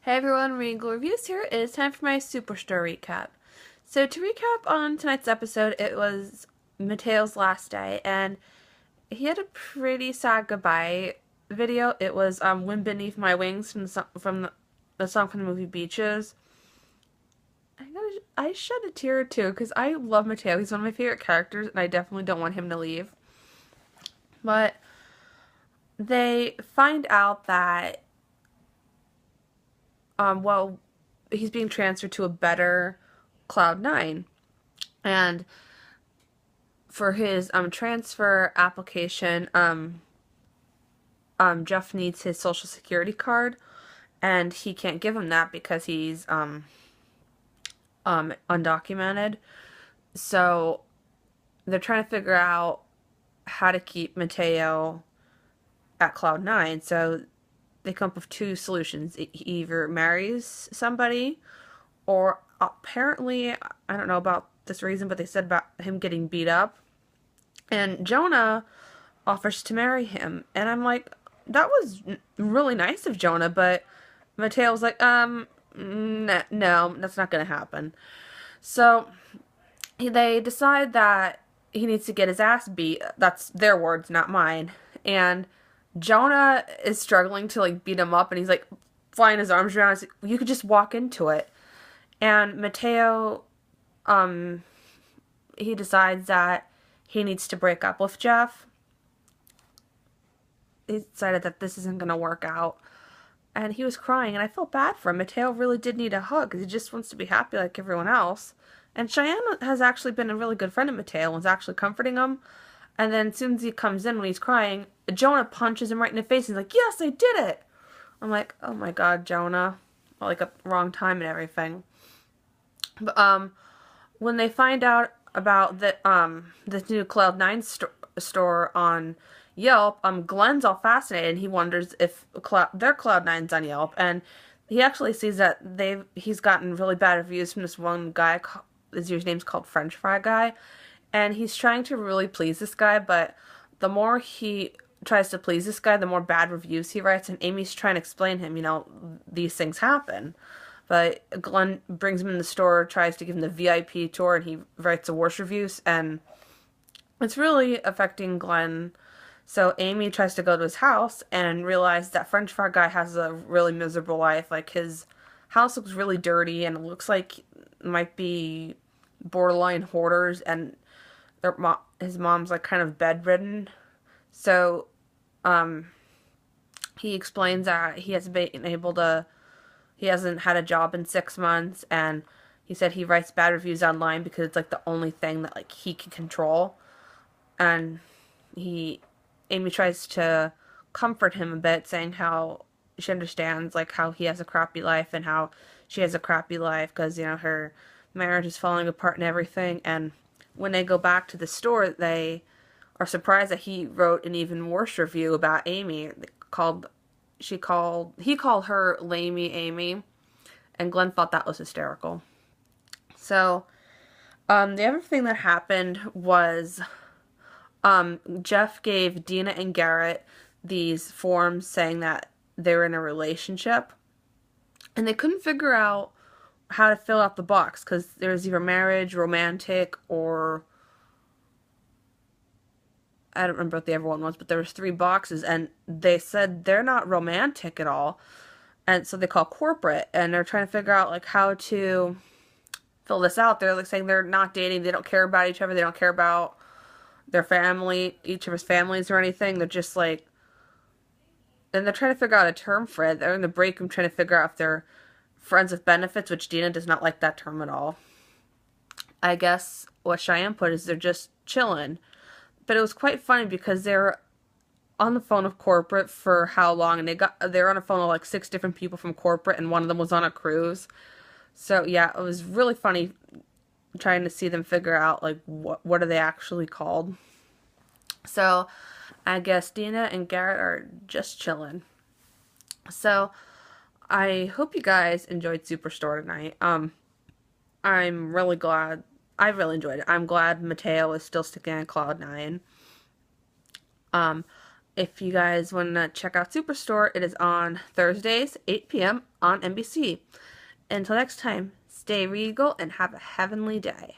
Hey everyone, Regal Reviews here. It is time for my Superstore recap. So to recap on tonight's episode, it was Mateo's last day, and he had a pretty sad goodbye video. It was Wind Beneath My Wings from the song from the movie Beaches. I shed a tear or two because I love Mateo. He's one of my favorite characters, and I definitely don't want him to leave. But they find out that well, he's being transferred to a better Cloud9. And for his transfer application, Jeff needs his social security card, and he can't give him that because he's undocumented. So they're trying to figure out how to keep Mateo at Cloud9. So they come up with two solutions. He either marries somebody, or apparently, I don't know about this reason, but they said about him getting beat up. And Jonah offers to marry him. And I'm like, that was really nice of Jonah, but Mateo was like, no, that's not going to happen. So they decide that he needs to get his ass beat. That's their words, not mine. And Jonah is struggling to like beat him up, and he's like flying his arms around. He's like, you could just walk into it. And Mateo, he decides that he needs to break up with Jeff. He decided that this isn't going to work out. And he was crying, and I felt bad for him. Mateo really did need a hug, because he just wants to be happy like everyone else. And Cheyenne has actually been a really good friend of Mateo and was actually comforting him. And then as soon as he comes in when he's crying, Jonah punches him right in the face. He's like, yes, I did it. I'm like, oh my god, Jonah. Like, at the wrong time and everything. But, when they find out about this new Cloud9 store on Yelp, Glenn's all fascinated, and he wonders if their Cloud9's on Yelp, and he actually sees that he's gotten really bad reviews from this one guy, his name's called French Fry Guy, and he's trying to really please this guy, but the more he tries to please this guy, the more bad reviews he writes, and Amy's trying to explain to him, these things happen. But Glenn brings him in the store, tries to give him the VIP tour, and he writes the worst reviews, and it's really affecting Glenn. So Amy tries to go to his house and realizes that French fry guy has a really miserable life. Like, his house looks really dirty, and it looks like it might be borderline hoarders, and his mom's like kind of bedridden. So he explains that he hasn't had a job in 6 months, and he said he writes bad reviews online because it's like the only thing that like he can control. And Amy tries to comfort him a bit, saying how she understands like how he has a crappy life and how she has a crappy life because her marriage is falling apart and everything. And when they go back to the store, they are surprised that he wrote an even worse review about Amy. He called her Lamey Amy, and Glenn thought that was hysterical. So, the other thing that happened was, Jeff gave Dina and Garrett these forms saying that they were in a relationship, and they couldn't figure out how to fill out the box, because there's either marriage, romantic, or I don't remember what the other one was, but there was 3 boxes, and they said they're not romantic at all, and so they call corporate, and they're trying to figure out like how to fill this out. They're like saying they're not dating, they don't care about each other, they don't care about their family, each of his families or anything. They're just like, and they're trying to figure out a term for it. They're in the break room trying to figure out if they're friends with benefits, which Dina does not like that term at all. I guess what Cheyenne put is they're just chilling. But it was quite funny because they were on the phone with corporate for how long, and they were on a phone with like 6 different people from corporate, and one of them was on a cruise. So yeah, it was really funny trying to see them figure out like what are they actually called. So I guess Dina and Garrett are just chilling. So I hope you guys enjoyed Superstore tonight. I'm really glad. I really enjoyed it. I'm glad Mateo is still sticking on Cloud9. If you guys want to check out Superstore, it is on Thursdays, 8 p.m. on NBC. Until next time, stay regal and have a heavenly day.